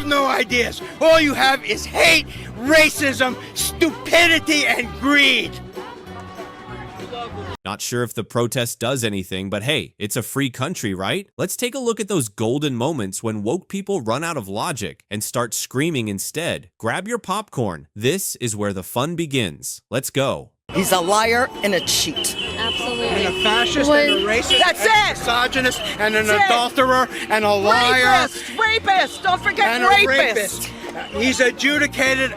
have no ideas. All you have is hate, racism, stupidity, and greed. Not sure if the protest does anything, but hey, it's a free country, right? Let's take a look at those golden moments when woke people run out of logic and start screaming instead. Grab your popcorn. This is where the fun begins. Let's go. He's a liar and a cheat. Absolutely. And a fascist and a racist That's and it. a misogynist and an That's it. adulterer and a liar. Rapist. Don't forget And a rapist. He's adjudicated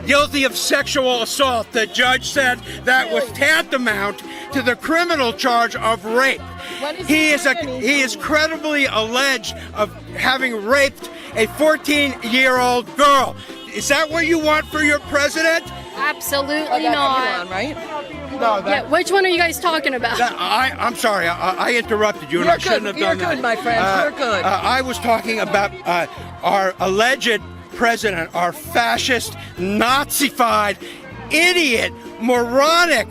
guilty of sexual assault. The judge said that was tantamount to the criminal charge of rape. He is credibly alleged of having raped a 14-year-old girl. Is that what you want for your president? Absolutely not. Right? No, Yeah, which one are you guys talking about? I'm sorry, I interrupted you, and I shouldn't have done that. You're good, my friend. You're good. I was talking about our alleged president, our fascist, Nazified, idiot, moronic.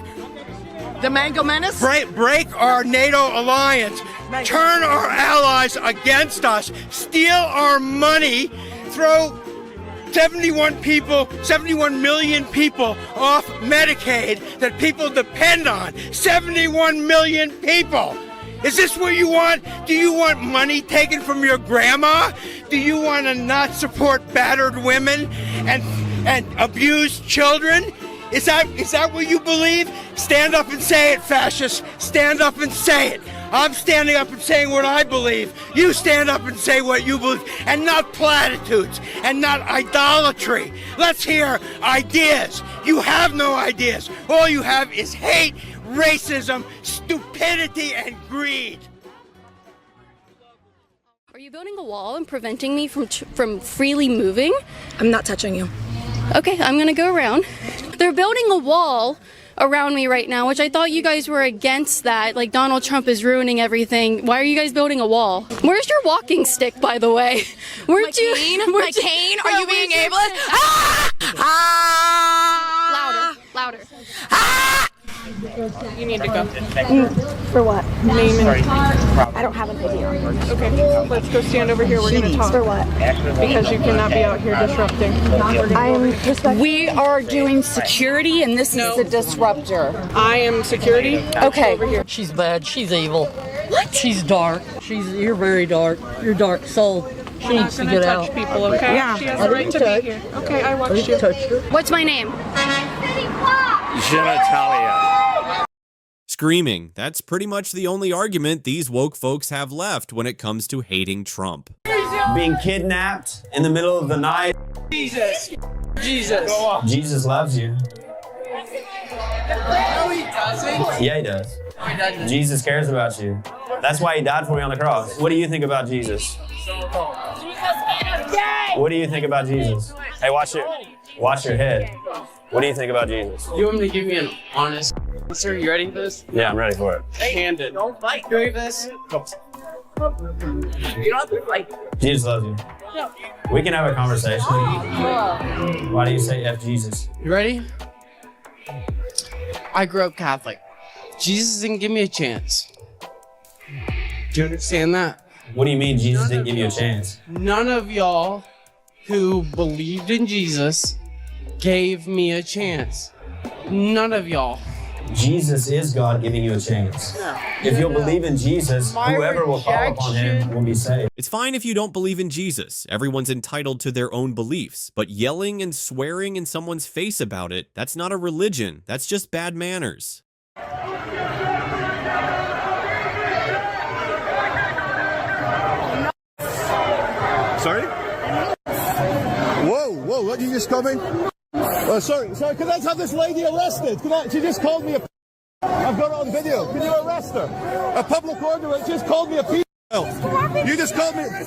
The Mango Menace? Break our NATO alliance, turn our allies against us, steal our money, throw 71 million people off Medicaid that people depend on. 71 million people. Is this what you want? Do you want money taken from your grandma? Do you want to not support battered women and abused children? Is that what you believe? Stand up and say it, fascists. Stand up and say it. I'm standing up and saying what I believe. You stand up and say what you believe, and not platitudes, and not idolatry. Let's hear ideas. You have no ideas. All you have is hate, racism, stupidity, and greed. Are you building a wall and preventing me from freely moving? I'm not touching you. Okay, I'm gonna go around. They're building a wall around me right now, which I thought you guys were against that. Like Donald Trump is ruining everything. Why are you guys building a wall? Where's your walking stick, by the way? My cane? Are you being ableist? Louder. You need to go. For what? Name and I don't have an idea. Okay, let's go stand over here. We're going to talk. For what? Because you cannot be out here disrupting. I am respectful. We are doing security, and this is a disruptor. I am security. Okay. Over here. She's bad. She's evil. What? She's dark. You're very dark. You're dark soul. She I'm not needs to going to get touch out. people, okay? Yeah. She has the right to be here. Okay, I watched you. Touch her. What's my name? Genitalia. Screaming. That's pretty much the only argument these woke folks have left when it comes to hating Trump. Being kidnapped in the middle of the night. Jesus. Jesus loves you. No, he doesn't. Yeah, he does. Jesus cares about you. That's why he died for me on the cross. What do you think about Jesus? What do you think about Jesus? Hey, watch your head. What do you think about Jesus? You want me to give me an honest answer? You ready for this? Yeah, I'm ready for it. Candid. Don't fight. You ready for this? You don't have to fight. Jesus loves you. We can have a conversation. Why do you say F Jesus? You ready? I grew up Catholic. Jesus didn't give me a chance. Do you understand that? What do you mean Jesus didn't give you a chance? None of y'all who believed in Jesus gave me a chance. None of y'all. Jesus is God giving you a chance. If you'll believe in Jesus, whoever will call upon him will be saved. It's fine if you don't believe in Jesus. Everyone's entitled to their own beliefs. But yelling and swearing in someone's face about it, that's not a religion. That's just bad manners. Sorry? Whoa, what, you just coming? Sorry, can I have this lady arrested? She just called me a I've got it on video. Can you arrest her? A public order just called me a You just called me a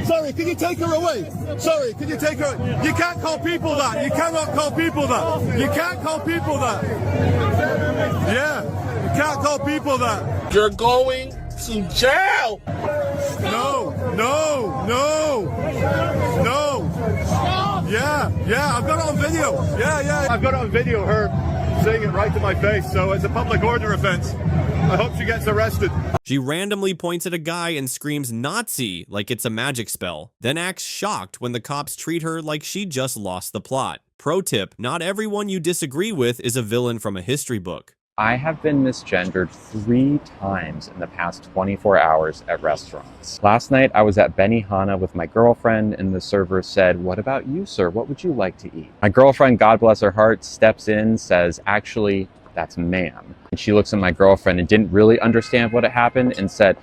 Sorry, can you take her away? Sorry, can you take her? You can't call people that. You cannot call people that. You can't call people that. Yeah, you can't call people that. You're going to jail. No. Yeah, I've got it on video. Yeah, I've got it on video, her saying it right to my face, so it's a public order offense. I hope she gets arrested. She randomly points at a guy and screams Nazi like it's a magic spell, then acts shocked when the cops treat her like she just lost the plot. Pro tip, not everyone you disagree with is a villain from a history book. I have been misgendered 3 times in the past 24 hours at restaurants. Last night, I was at Benihana with my girlfriend, and the server said, "What about you, sir? What would you like to eat?" My girlfriend, God bless her heart, steps in, says, "Actually, that's ma'am." And she looks at my girlfriend and didn't really understand what had happened and said,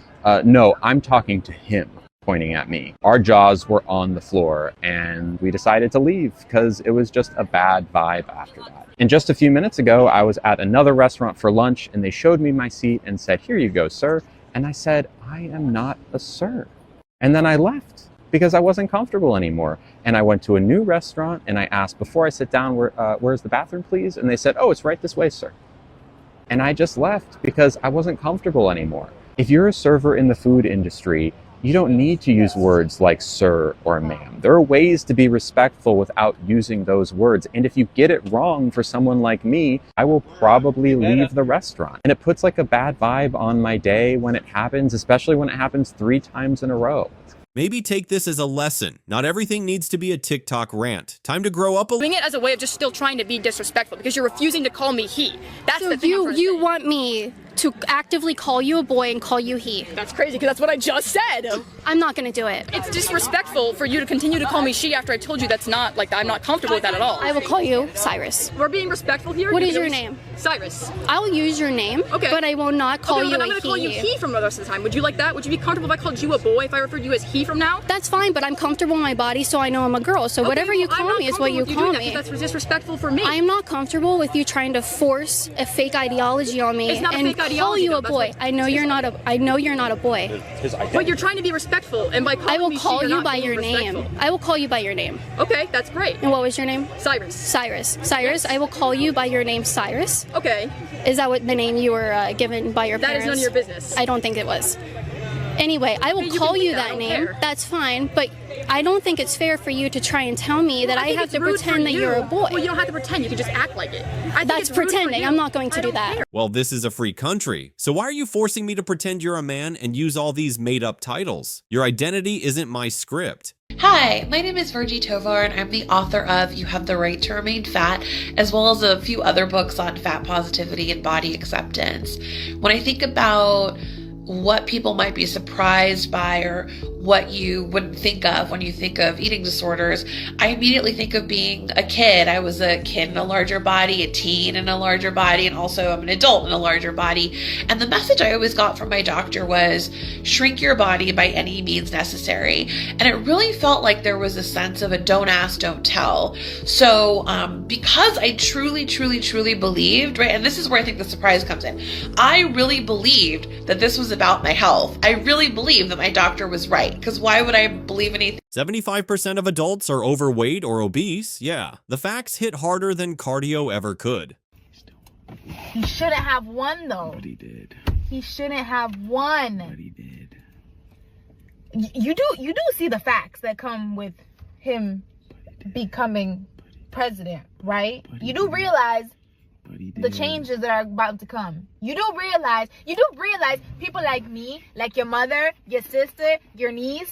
"No, I'm talking to him," pointing at me. Our jaws were on the floor, and we decided to leave because it was just a bad vibe after that. And just a few minutes ago, I was at another restaurant for lunch, and they showed me my seat and said, "Here you go, sir." And I said, "I am not a sir." And then I left because I wasn't comfortable anymore. And I went to a new restaurant, and I asked, before I sit down, where's the bathroom, please? And they said, "Oh, it's right this way, sir." And I just left because I wasn't comfortable anymore. If you're a server in the food industry, you don't need to use words like sir or ma'am. There are ways to be respectful without using those words. And if you get it wrong for someone like me, I will probably leave the restaurant. And it puts like a bad vibe on my day when it happens, especially when it happens 3 times in a row. Maybe take this as a lesson. Not everything needs to be a TikTok rant. Time to grow up a little. Doing it as a way of just still trying to be disrespectful because you're refusing to call me he. That's So the thing. you want me to actively call you a boy and call you he? That's crazy because that's what I just said. I'm not gonna do it. It's disrespectful for you to continue to call me she after I told you that's not, like, I'm not comfortable with that at all. I will call you Cyrus. We're being respectful here. What is your name? Cyrus. I'll use your name, okay, but I will not call you then I'm a gonna call you he. he from the rest of the time. Would you like that? Would you be comfortable if I called you a boy if I referred you as he from now? That's fine, but I'm comfortable in my body, so I know I'm a girl. So Okay, whatever well, you call me is what you call me. That's disrespectful for me. I am not comfortable with you trying to force a fake ideology on me It's not a and fake call ideology, you though. a boy. I know you're not a boy. But you're trying to be respectful, and by calling I will me call she, you're you not by being your respectful. name. I will call you by your name. Okay, that's great. And what was your name? Cyrus. Cyrus. Cyrus, I will call you by your name, Cyrus. Okay. Is that what the name you were given by your That parents? is none of your business. I don't think it was. Anyway, I will Okay, you call can you leave that, I that don't name. care. That's fine, but I don't think it's fair for you to try and tell me that I think have it's to rude for pretend that you. you're a boy. Well, you don't have to pretend. You can just act like it. I think That's it's rude for pretending. you. I'm not going to I do don't that. care. Well, this is a free country. So why are you forcing me to pretend you're a man and use all these made-up titles? Your identity isn't my script. Hi, my name is Virgie Tovar, and I'm the author of You Have the Right to Remain Fat, as well as a few other books on fat positivity and body acceptance. When I think about what people might be surprised by or what you wouldn't think of when you think of eating disorders, I immediately think of being a kid. I was a kid in a larger body, a teen in a larger body, and also I'm an adult in a larger body. And the message I always got from my doctor was shrink your body by any means necessary. And it really felt like there was a sense of a don't ask, don't tell. So because I truly believed, right, and this is where I think the surprise comes in. I really believed that this was about my health. I really believed that my doctor was right. Because why would I believe anything? 75% of adults are overweight or obese. Yeah, the facts hit harder than cardio ever could. He shouldn't have won, though. But he did. He shouldn't have won. But he did. You do see the facts that come with him becoming president, right? You do realize the changes that are about to come. You do realize people like me, like your mother, your sister, your niece,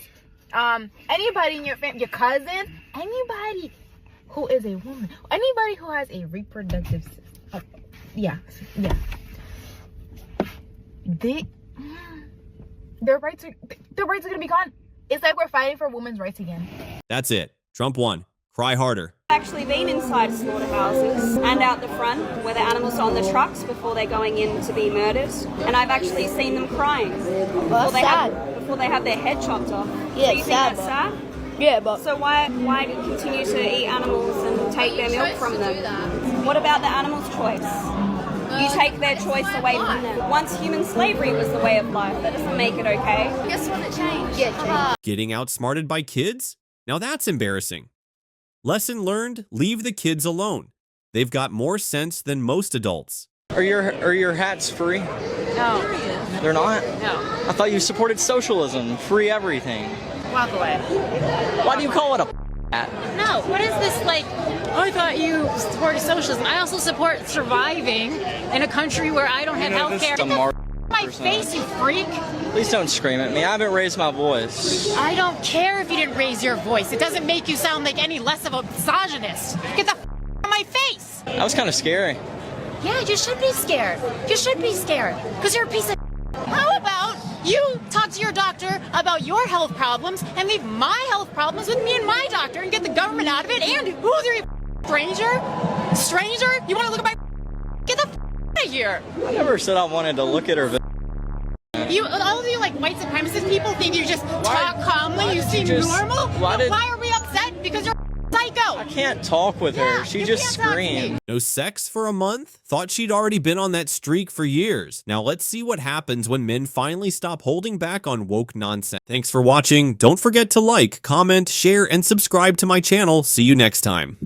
anybody in your family, your cousin, anybody who is a woman, anybody who has a reproductive system, their rights are gonna be gone. It's like we're fighting for women's rights again. That's it. Trump won. Cry harder. Actually been inside slaughterhouses and out the front where the animals are on the trucks before they're going in to be murdered, and I've actually seen them crying before they have their head chopped off. Yeah, so you think that's sad? Yeah, but so why do you continue to eat animals and take their milk from them? What about the animals' choice? You take their choice away from them. Once human slavery was the way of life, that doesn't make it okay. Guess what? It changed. Yeah, it changed. Getting outsmarted by kids? Now that's embarrassing. Lesson learned, leave the kids alone. They've got more sense than most adults. Are your hats free? No. They're not? No. I thought you supported socialism, free everything. Walk away. Why do you call it a hat? No, what is this like? Oh, I thought you supported socialism. I also support surviving in a country where I don't have health care. face, you freak. Please don't scream at me. I haven't raised my voice. I don't care if you didn't raise your voice. It doesn't make you sound like any less of a misogynist. Get the out of my face. That was kind of scary. Yeah, you should be scared. You should be scared. Because you're a piece of How about you talk to your doctor about your health problems and leave my health problems with me and my doctor and get the government out of it? And who's your stranger? Stranger? You want to look at my Get the out of here. I never said I wanted to look at her. All of you like white supremacist people think you just talk calmly, you seem normal. Why are we upset? Because you're psycho. I can't talk with her. She just screamed. No sex for a month? Thought she'd already been on that streak for years. Now let's see what happens when men finally stop holding back on woke nonsense. Thanks for watching. Don't forget to like, comment, share, and subscribe to my channel. See you next time.